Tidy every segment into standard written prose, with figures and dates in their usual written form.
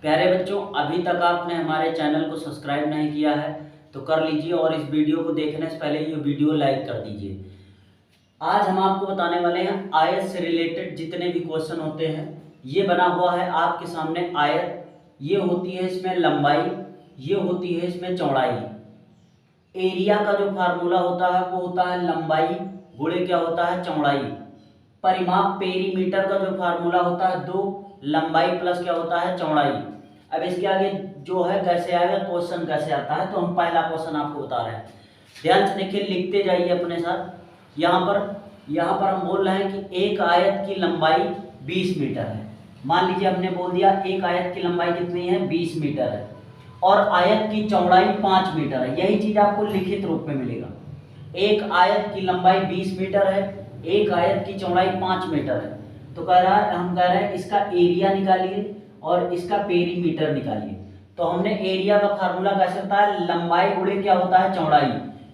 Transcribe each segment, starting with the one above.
प्यारे बच्चों, अभी तक आपने हमारे चैनल को सब्सक्राइब नहीं किया है तो कर लीजिए और इस वीडियो को देखने से पहले ये वीडियो लाइक कर दीजिए। आज हम आपको बताने वाले हैं आयत से रिलेटेड जितने भी क्वेश्चन होते हैं। ये बना हुआ है आपके सामने आयत, ये होती है इसमें लंबाई, ये होती है इसमें चौड़ाई। एरिया का जो फार्मूला होता है वो होता है लंबाई गुणे क्या होता है चौड़ाई। परिमाप पेरीमीटर का जो फार्मूला होता है 2 लंबाई प्लस क्या होता है चौड़ाई। अब इसके आगे जो है कैसे आएगा, क्वेश्चन कैसे आता है, तो हम पहला क्वेश्चन आपको बता रहे हैं। ध्यान से देखिए, लिखते जाइए अपने साथ। यहाँ पर हम बोल रहे हैं कि एक आयत की लंबाई 20 मीटर है। मान लीजिए हमने बोल दिया एक आयत की लंबाई कितनी है, 20 मीटर है और आयत की चौड़ाई 5 मीटर है। यही चीज आपको लिखित रूप में मिलेगा। एक आयत की लंबाई 20 मीटर है, एक आयत की चौड़ाई 5 मीटर है। तो हम कह रहे हैं इसका एरिया निकालिए और इसका पेरीमीटर निकालिए। तो हमने एरिया का फार्मूला कैसे होता है, लंबाई गुणे क्या होता है चौड़ाई।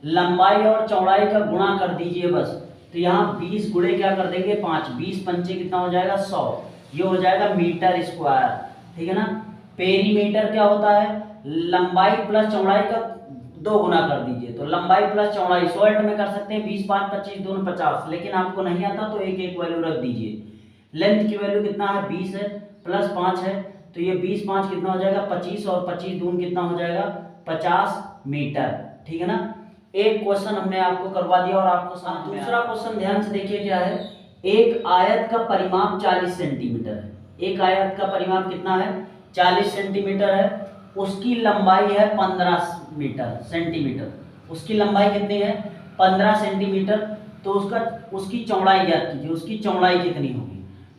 लंबाई और चौड़ाई का गुणा कर दीजिए बस। तो यहाँ 20 गुणे क्या कर देंगे 5, 20 पंचे कितना हो जाएगा 100, ये हो जाएगा मीटर स्क्वायर। ठीक है ना। पेरीमीटर क्या होता है, लंबाई प्लस चौड़ाई का 2 गुना कर दीजिए। तो लंबाई प्लस चौड़ाई शॉर्ट में कर सकते हैं, 20 5 25 2 50, लेकिन आपको नहीं आता तो एक एक वैल्यू रख दीजिए। लेंथ की वैल्यू कितना है 20 है, प्लस 5 है, तो ये 20 5 कितना हो जाएगा 25 और 25 दून कितना हो जाएगा 50 मीटर। ठीक है ना। एक क्वेश्चन हमने आपको करवा दिया और आपको साथ दूसरा क्वेश्चन ध्यान से देखिए क्या है। एक आयत का परिमाप 40 सेंटीमीटर है। एक आयत का परिमाप कितना है 40 सेंटीमीटर है। उसकी लंबाई है 15 मीटर सेंटीमीटर। उसकी लंबाई कितनी है 15 सेंटीमीटर। तो उसकी चौड़ाई ज्ञात कीजिए, उसकी चौड़ाई कितनी होगी।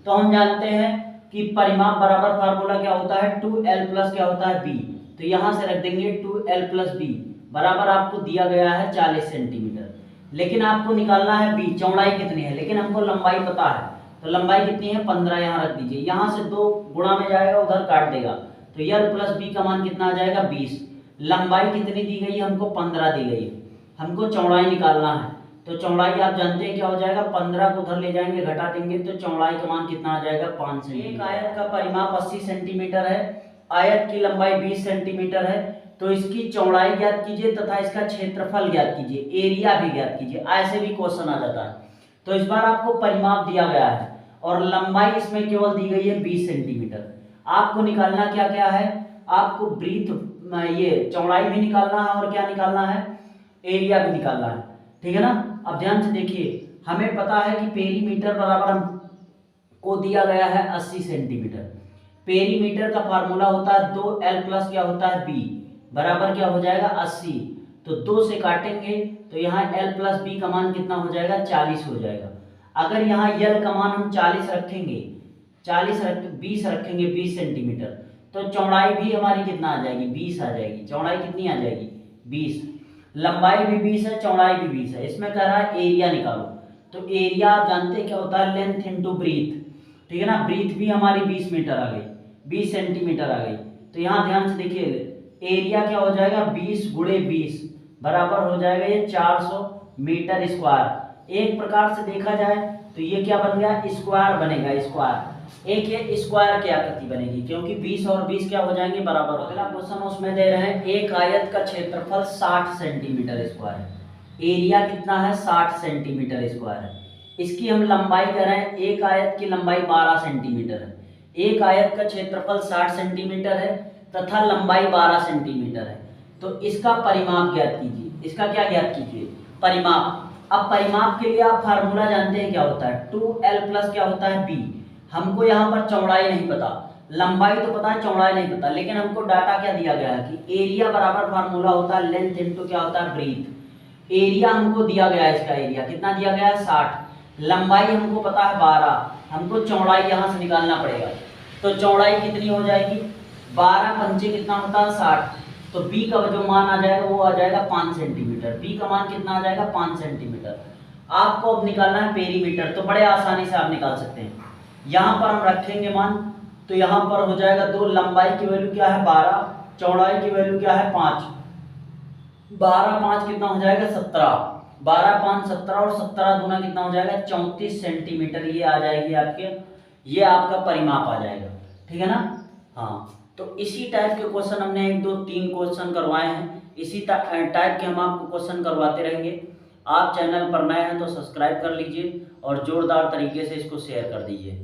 तो हम जानते हैं कि परिमाप बराबर फार्मूला क्या होता है 2l प्लस क्या होता है b। तो यहां से रख देंगे 2l प्लस b बराबर आपको दिया गया है 40 सेंटीमीटर। लेकिन आपको निकालना है b चौड़ाई कितनी है, लेकिन हमको लंबाई पता है। तो लंबाई कितनी है 15, यहाँ रख दीजिए। यहाँ से 2 गुणा में जाएगा, उधर काट देगा, तो l प्लस b का मान कितना आ जाएगा 20। लंबाई कितनी दी गई है हमको 15 दी गई है। हमको चौड़ाई निकालना है। तो चौड़ाई आप जानते हैं क्या हो जाएगा, 15 को उधर ले जाएंगे घटा देंगे तो चौड़ाई का मान कितना आ जाएगा 5 सेंटीमीटर। एक आयत का परिमाप 80 सेंटीमीटर है, आयत की लंबाई 20 सेंटीमीटर है। तो इसकी चौड़ाई ज्ञात कीजिए तथा इसका क्षेत्रफल ज्ञात कीजिए, एरिया भी ज्ञात कीजिए। ऐसे भी क्वेश्चन आ जाता है। तो इस बार आपको परिमाप दिया गया है और लंबाई इसमें केवल दी गई है 20 सेंटीमीटर। आपको निकालना क्या क्या है, आपको ब्रीथ ये चौड़ाई भी निकालना है और क्या निकालना है, एरिया भी निकालना है। ठीक है ना। अब ध्यान से देखिए, हमें पता है कि पेरीमीटर बराबर हमको दिया गया है 80 सेंटीमीटर। पेरीमीटर का फार्मूला होता है 2l प्लस क्या होता है b बराबर क्या हो जाएगा 80। तो 2 से काटेंगे तो यहाँ l प्लस b का मान कितना हो जाएगा 40 हो जाएगा। अगर यहाँ l का मान हम 40 रखेंगे, 20 रखेंगे 20 सेंटीमीटर, तो चौड़ाई भी हमारी कितना आ जाएगी 20 आ जाएगी। चौड़ाई कितनी आ जाएगी 20। लंबाई भी 20 है, चौड़ाई भी 20 है। इसमें कह रहा है एरिया निकालो। तो एरिया आप जानते हैं क्या होता है, लेंथ इनटू ब्रीथ। ठीक है ना। ब्रीथ भी हमारी 20 मीटर आ गई, 20 सेंटीमीटर आ गई। तो यहाँ ध्यान से देखिए, एरिया क्या हो जाएगा 20 गुणे 20 बराबर हो जाएगा ये 400 मीटर स्क्वायर। एक प्रकार से देखा जाए तो ये क्या बन गया स्क्वायर बनेगा, स्क्वायर। एक ये स्क्वायर की आकृति बनेगी क्योंकि 20 और 20 क्या हो जाएंगे बराबर। अगला क्वेश्चन उसमें दे रहे हैं एक आयत का क्षेत्रफल 60 सेंटीमीटर स्क्वायर है, एरिया कितना है 60 सेंटीमीटर स्क्वायर है। इसकी हम लंबाई कर रहे हैं, एक आयत की लंबाई 12 सेंटीमीटर है। एक आयत का क्षेत्रफल 60 सेंटीमीटर है तथा लंबाई 12 सेंटीमीटर है। तो इसका परिमाप ज्ञात कीजिए। इसका क्या ज्ञात कीजिए, परिमाप। अब परिमाप के लिए आप फार्मूला जानते हैं क्या होता है 2l प्लस क्या होता है b। हमको यहाँ पर चौड़ाई नहीं पता, लंबाई तो पता है, चौड़ाई नहीं पता, लेकिन हमको डाटा क्या दिया गया है कि एरिया बराबर फार्मूला होता है लेंथ इनटू क्या होता है ब्रीथ। एरिया हमको दिया गया है, इसका एरिया कितना दिया गया है 60। लंबाई हमको पता है 12, हमको चौड़ाई यहाँ से निकालना पड़ेगा। तो चौड़ाई कितनी हो जाएगी 12 पंचे कितना होता है 60। तो b का जो मान आ जाएगा वो आ जाएगा 5 सेंटीमीटर। b का मान कितना आ जाएगा 5 सेंटीमीटर। आपको अब निकालना है पेरीमीटर, तो बड़े आसानी से आप निकाल सकते हैं। यहाँ पर हम रखेंगे मान, तो यहाँ पर हो जाएगा 2, लंबाई की वैल्यू क्या है 12, चौड़ाई की वैल्यू क्या है 5। 12 5 कितना हो जाएगा 17, 12 5 17 और 17 दूना कितना हो जाएगा 34 सेंटीमीटर। ये आ जाएगी आपके, ये आपका परिमाप आ जाएगा। ठीक है ना। हाँ, तो इसी टाइप के क्वेश्चन हमने 1 2 3 क्वेश्चन करवाए हैं। इसी टाइप के हम आपको क्वेश्चन करवाते रहेंगे। आप चैनल पर नए हैं तो सब्सक्राइब कर लीजिए और जोरदार तरीके से इसको शेयर कर दीजिए।